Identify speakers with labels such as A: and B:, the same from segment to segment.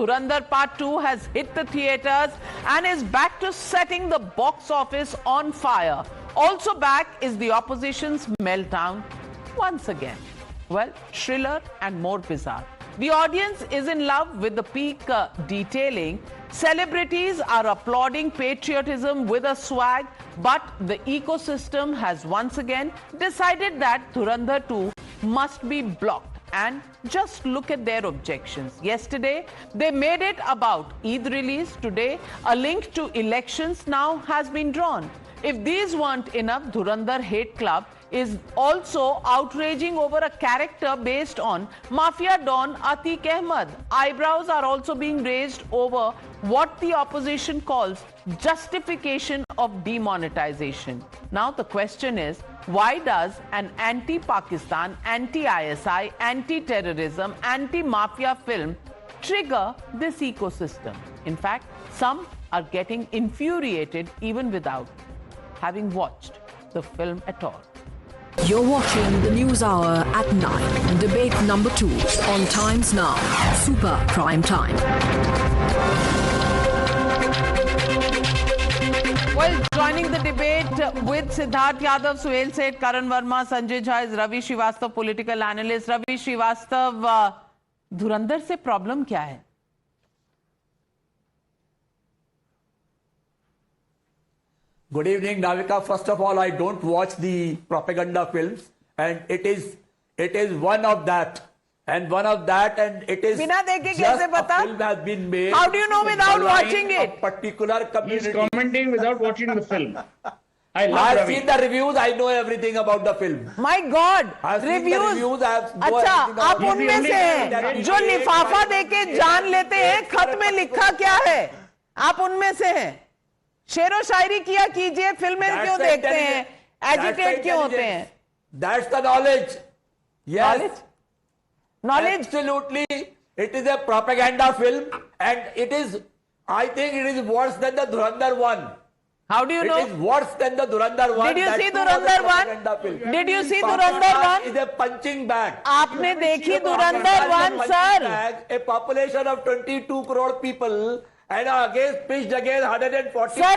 A: Dhurandhar Part 2 has hit the theatres and is back to setting the box office on fire. Also back is the opposition's meltdown once again. Well, shriller and more bizarre. The audience is in love with the peak detailing. Celebrities are applauding patriotism with a swag, but the ecosystem has once again decided that Dhurandhar 2 must be blocked. And just look at their objections. Yesterday, they made it about Eid release. Today, a link to elections now has been drawn. If these weren't enough, Dhurandhar Hate Club is also outraging over a character based on Mafia Don Atiq Ahmed. Eyebrows are also being raised over what the opposition calls justification of demonetization. Now the question is, why does an anti-Pakistan, anti-ISI, anti-terrorism, anti-mafia film trigger this ecosystem? In fact, some are getting infuriated even without having watched the film at all.
B: You're watching the News Hour at 9, debate number 2 on Times Now, Super Prime Time.
A: Well, joining the debate with Siddharth Yadav, Suhail Seth, Karan Verma, Sanjay Jha is Ravi Srivastava, political analyst. Ravi Srivastava, Dhurandhar se problem kya hai?
C: Good evening, Navika. First of all, I don't watch the propaganda films, and it is one of that, and it is
A: Bina dekhe
C: just
A: kaise
C: a
A: pata?
C: film has been made.
A: How do you know without watching it?
C: A particular community.
D: He's commenting without watching the film.
C: I've seen the reviews. I know everything about the film.
A: My God,
C: I've seen
A: reviews.
C: the reviews.
A: अच्छा, आप उनमें से हैं जो लिफाफा देके जान लेते हैं खत में लिखा क्या है? आप उनमें से हैं. शेरो शायरी किया कीजिए, फिल्में क्यों देखते हैं? एजिटेट क्यों होते हैं?
C: That's the knowledge. Yes.
A: Knowledge?
C: Absolutely. It is a propaganda film, and it is, I think it is worse than the Dhurandhar 1.
A: How do you know?
C: It is worse than the Dhurandhar 1.
A: Did you see Dhurandhar 1? Did you see Dhurandhar 1?
C: It is a punching bag.
A: आपने देखी Dhurandhar 1, sir?
C: A population of 22 crore people, and pitched against 140.
A: Sir,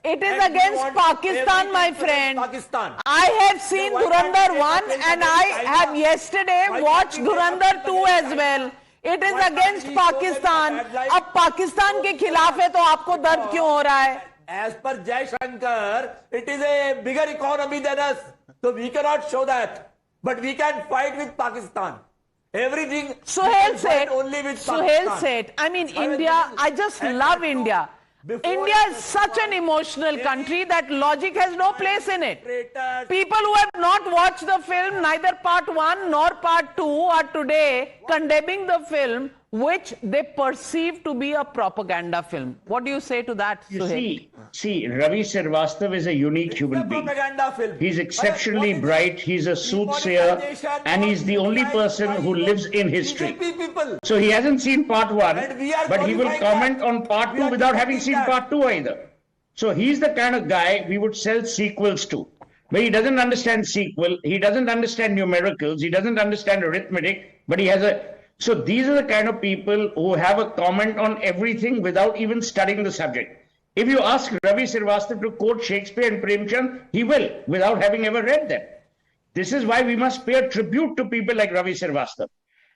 A: it is against Pakistan, my friend.
C: Pakistan.
A: I have seen Dhurandhar 1 and I have yesterday watched Dhurandhar 2 as well. It is against Pakistan. अब पाकिस्तान के खिलाफ है तो आपको दर्द क्यों हो रहा है?
C: As per Jai Shankar, it is a bigger economy than us. So we cannot show that. But we can fight with Pakistan. Everything.
A: Suhail Seth,
C: only with
A: Suhail
C: Pakistan.
A: Seth, I mean India, I just love India. India is such an emotional country that logic has no place in it. People who have not watched the film, neither part 1 nor part 2, are today condemning the film, which they perceive to be a propaganda film. What do you say to that, Suhail?
D: See, Ravi Srivastava is a unique human being. He's exceptionally bright, he's a soothsayer, and he's the only person who lives in history. So he hasn't seen part 1, but he will comment on part 2 without having seen part 2 either. So he's the kind of guy we would sell sequels to. But he doesn't understand sequel, he doesn't understand numericals, he doesn't understand arithmetic, but he has a... So these are the kind of people who have a comment on everything without even studying the subject. If you ask Ravi Srivastava to quote Shakespeare and Premchand, he will, without having ever read them. This is why we must pay a tribute to people like Ravi Srivastava.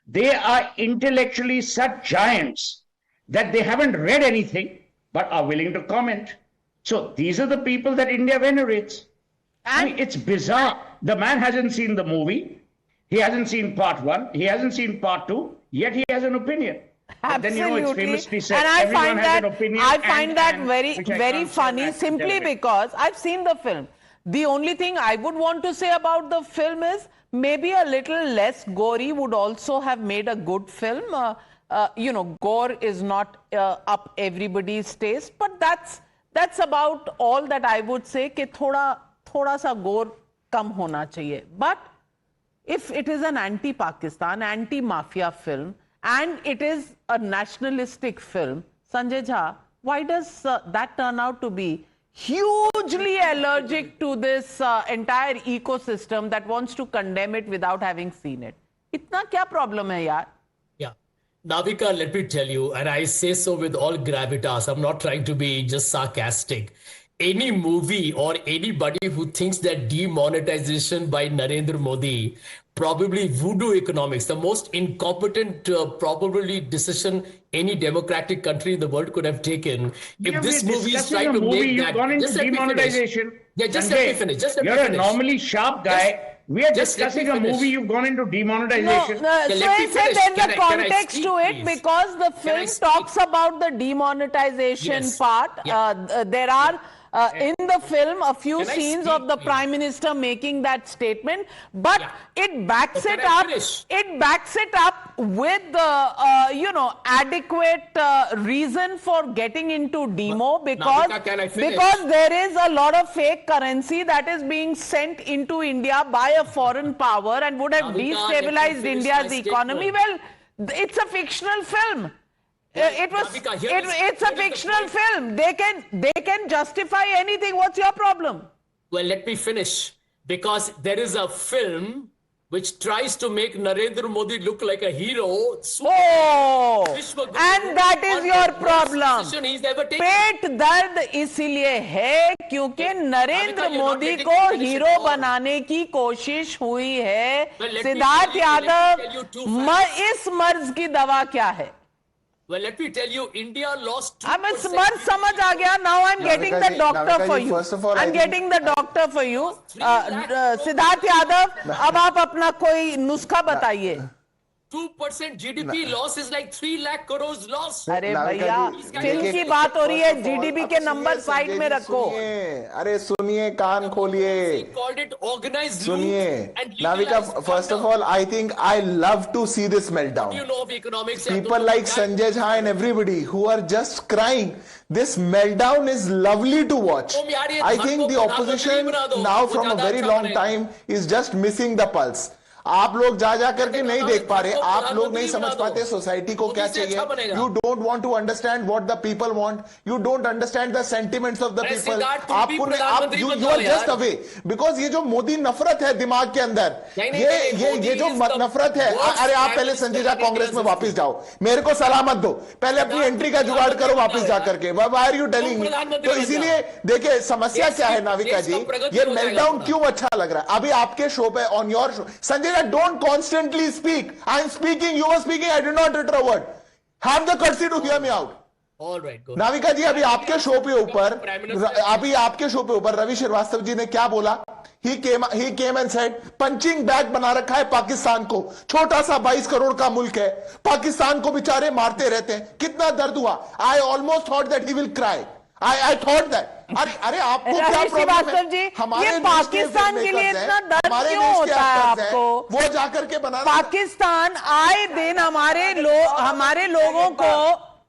D: They are intellectually such giants that they haven't read anything, but are willing to comment. So these are the people that India venerates. I mean, it's bizarre. The man hasn't seen the movie. He hasn't seen part 1. He hasn't seen part 2. Yet he has an opinion.
A: Absolutely.
D: Then, it's famously said,
A: and I find that very funny, simply because I've seen the film. The only thing I would want to say about the film is maybe a little less gory would also have made a good film. You know, gore is not up everybody's taste, but that's about all that I would say. कि थोड़ा सा gore कम होना चाहिए. But if it is an anti-Pakistan, anti-mafia film, and it is a nationalistic film, Sanjay Jha, why does that turn out to be hugely allergic to this entire ecosystem that wants to condemn it without having seen it? Itna kya problem hai yaar?
E: Yeah. Navika, let me tell you, and I say so with all gravitas, I'm not trying to be just sarcastic. Any movie or anybody who thinks that demonetization by Narendra Modi, probably voodoo economics, the most incompetent, probably decision any democratic country in the world could have taken. If this movie is trying to make that,
D: gone into demonetization.
E: Yeah, just let me finish.
D: You're a normally sharp guy. We are discussing a movie, you've gone into demonetization.
A: So I said there's a context to it because the film talks about the demonetization part. There are in the film a few scenes of the Prime Minister making that statement, but it backs it up. It backs it up with the adequate reason for getting into demo because there is a lot of fake currency that is being sent into India by a foreign power and would have destabilized India's economy. Well, it's a fictional film. It's a fictional film. They can justify anything. What's your problem?
E: Well, let me finish. Because there is a film which tries to make Narendra Modi look like a hero.
A: Oh, and that is your problem. पेट दर्द इसलिए है क्योंकि नरेंद्र मोदी को hero बनाने की कोशिश हुई है. सिद्धार्थ यादव, इस मर्ज की दवा क्या है?
E: Well, let me tell you, India lost 2%.
A: I'm smart समझ आ गया. Now I'm getting the doctor for you.
F: First of all,
A: I'm getting the doctor for you. Siddharth Yadav, अब आप अपना कोई नुस्खा बताइए.
E: 2% GDP loss is like 3 lakh crores loss.
A: अरे भैया, फिल्म की बात हो रही है, GDP के नंबर साइड में रखो.
F: अरे सुनिए, कान खोलिए. सुनिए, Navika, first of all, I think I love to see this meltdown.
E: You know of economics.
F: People like Sanjay Jha and everybody who are just crying. This meltdown is lovely to watch. I think the opposition now from a very long time is just missing the pulse. आप लोग जा करके नहीं देख पा रहे, आप लोग नहीं समझ पाते सोसाइटी को क्या चाहिए. You don't want to understand what the people want. You don't understand the sentiments of the people. You are just away because ये जो मोदी नफरत है दिमाग के अंदर, ये जो नफरत है. अरे आप पहले संजय झा कांग्रेस में वापस जाओ, मेरे को सलामत दो, पहले अपनी एंट्री का जुगाड़ करो वापस जा करके. Why are you telling me? तो इसीलिए देखिए समस्या क्या है नाविका जी, ये मेल्टडाउन क्यों अच्छा लग रहा है. अभी आपके शो पे on your show Sanjay don't constantly speak. I am speaking, you were speaking, I did not utter a word. Have the courtesy to hear me out.
E: All right, go.
F: Navika ji, अभी आपके शो पे ऊपर रवि श्रीवास्तव जी ने क्या बोला? He came and said, punching bag बना रखा है पाकिस्तान को. छोटा सा 22 करोड़ का मुल्क है, पाकिस्तान को बेचारे मारते रहते हैं. कितना दर्द हुआ. I almost thought that he will cry. I thought that. अरे आपको क्या प्रॉब्लम है?
A: हमारे पाकिस्तान के लिए इतना दर्द क्यों होता है आपको?
F: वो जाकर के बना
A: पाकिस्तान आए दिन हमारे लोगों को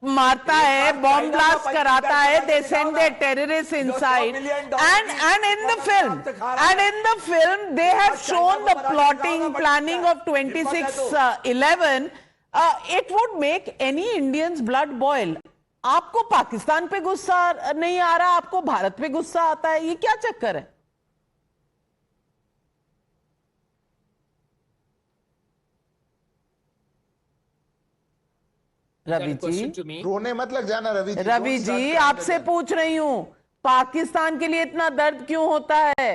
A: मारता है, बॉम्ब ब्लास्ट कराता है. They send their terrorists inside. And in the film, they have shown the planning of 26/11. It would make any Indian's blood boil. आपको पाकिस्तान पे गुस्सा नहीं आ रहा, आपको भारत पे गुस्सा आता है. ये क्या चक्कर है? रवि जी,
F: रोने मत लग जाना.
A: रवि जी, आपसे पूछ रही हूं, पाकिस्तान के लिए इतना दर्द क्यों होता है?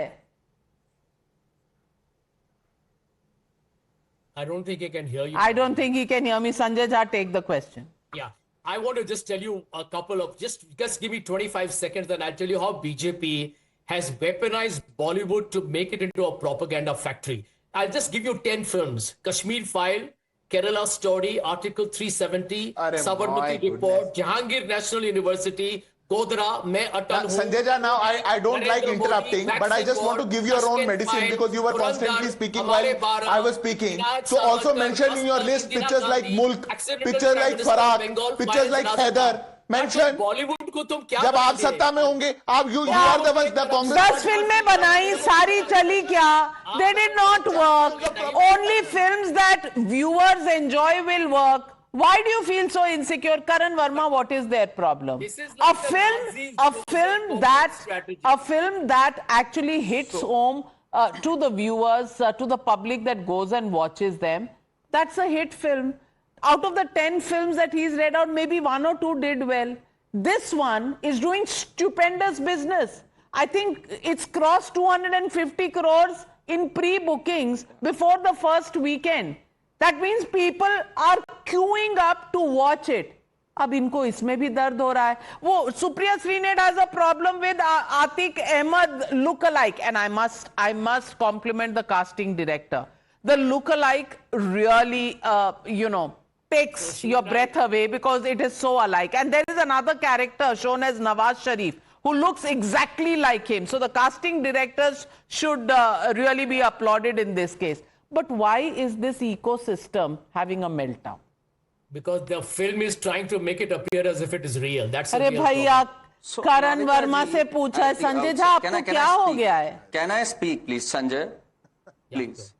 E: I don't think he can hear you.
A: I don't think he can hear me. Sanjay Jha, take the question.
E: Yeah. I want to just tell you a couple of, just give me 25 seconds and I'll tell you how BJP has weaponized Bollywood to make it into a propaganda factory. I'll just give you 10 films. Kashmir File, Kerala Story, Article 370, Sabarmati Report, Jahangir National University, Godhra, मैं अटल हूं.
F: Sanjay Jha, now I don't like interrupting, but I just want to give your own medicine because you were constantly speaking while I was speaking. So also mention in your list pictures like Mulk, pictures like Farah, pictures like Haider. Mention.
E: Bollywood को तुम क्या
F: जब आप सत्ता में होंगे, आप you are the ones that Congress.
A: 10 फिल्में बनाई, सारी चली क्या? They did not work. Only films that viewers enjoy will work. Why do you feel so insecure? Karan Verma, what is their problem? A film that actually hits home to the viewers, to the public that goes and watches them, that's a hit film. out of the 10 films that he's read out, maybe 1 or 2 did well. This one is doing stupendous business. I think it's crossed 250 crores in pre-bookings before the first weekend. That means people are queuing up to watch it. अब इनको इसमें भी दर्द हो रहा है. वो Supriya Sreenet has a problem with Atiq Ahmed look-alike, and I must compliment the casting director. The look-alike really, takes your breath away because it is so alike. And there is another character shown as Nawaz Sharif who looks exactly like him. So the casting directors should really be applauded in this case. But why is this ecosystem having a meltdown?
E: Because the film is trying to make it appear as if it is real. That's the
A: अरे
E: real
A: भैया
E: problem.
A: करण वर्मा से पूछा है संजय झा आपको क्या हो गया है?
G: Can I speak, please, Sanjay? Please.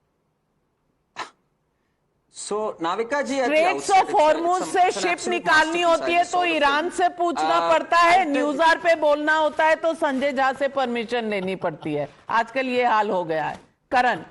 G: So, Navika ji,
A: Straits of Hormuz से शिप निकालनी होती है तो ईरान से पूछना पड़ता है, न्यूज़ार पे बोलना होता है तो संजय झा से परमिशन लेनी पड़ती है. आजकल ये हाल हो गया है. करण.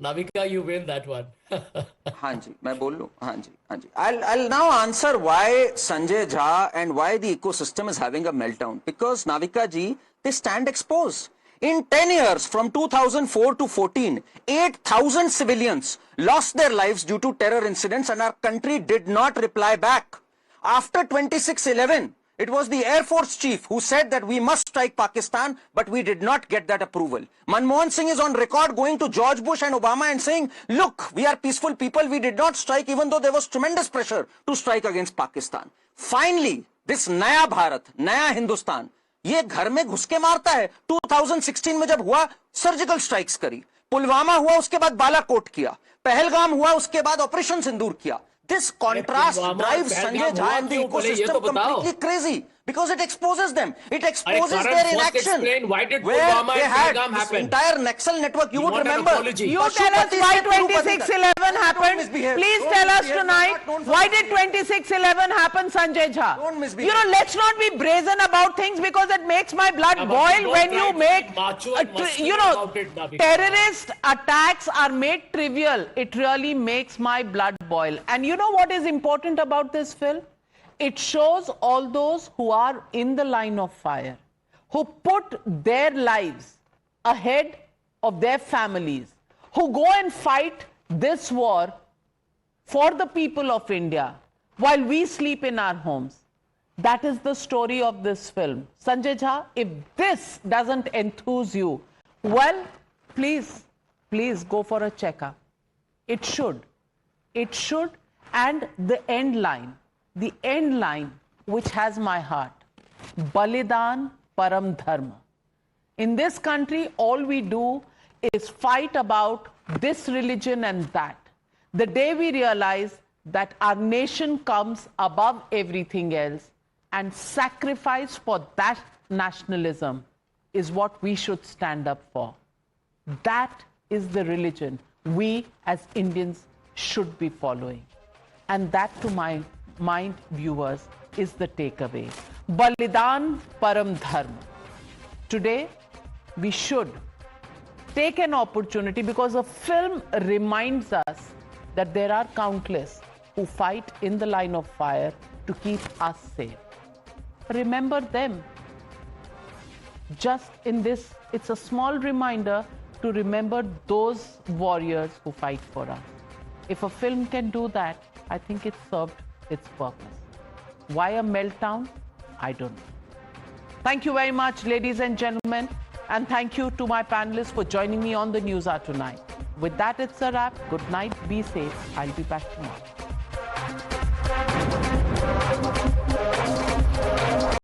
E: Navika, you win that one.
G: हाँ जी, मैं बोल लूँ. हाँ जी, हाँ जी. I'll now answer why Sanjay Jha and why the ecosystem is having a meltdown. Because Navika ji, they stand exposed. In 10 years, from 2004 to 14, 8,000 civilians lost their lives due to terror incidents and our country did not reply back. After 26/11, it was the Air Force chief who said that we must strike Pakistan, but we did not get that approval. Manmohan Singh is on record going to George Bush and Obama and saying, look, we are peaceful people, we did not strike even though there was tremendous pressure to strike against Pakistan. Finally, this Naya Bharat, Naya Hindustan, ये घर में घुस के मारता है. 2016 में जब हुआ सर्जिकल स्ट्राइक्स करी, पुलवामा हुआ उसके बाद बालाकोट किया, पहलगाम हुआ उसके बाद ऑपरेशन सिंदूर किया. This contrast drives Sanjay Jha and the ecosystem completely crazy because it exposes them. It exposes their inaction.
E: Why did
G: where
E: Pulwama
G: they
E: and
G: had
E: Pahalgam
G: this
E: happen?
G: entire Naxal network. You would remember.
A: You tell us why 26/11 happened. Please tell us tonight why did 26/11 happen, Sanjay Jha?
G: Don't misbehave.
A: Let's not be brazen about things because it makes my blood boil when you make, terrorist attacks are made trivial. It really makes my blood boil. And you know what is important about this film? It shows all those who are in the line of fire, who put their lives ahead of their families, who go and fight this war for the people of India while we sleep in our homes. That is the story of this film. Sanjay Jha, if this doesn't enthuse you, well, please go for a checkup. It should. It should. And the end line, which has my heart, Balidan Param Dharma. In this country, all we do is fight about this religion and that. The day we realize that our nation comes above everything else and sacrifice for that nationalism is what we should stand up for. That is the religion we as Indians should be following. And that, to my mind, viewers, is the takeaway. Balidan Param Dharma. Today, we should take an opportunity because a film reminds us that there are countless who fight in the line of fire to keep us safe. Remember them. Just in this, it's a small reminder to remember those warriors who fight for us. If a film can do that, I think it served its purpose. Why a meltdown? I don't know. Thank you very much, ladies and gentlemen. And thank you to my panelists for joining me on the News Hour tonight. With that, it's a wrap. Good night. Be safe. I'll be back tomorrow.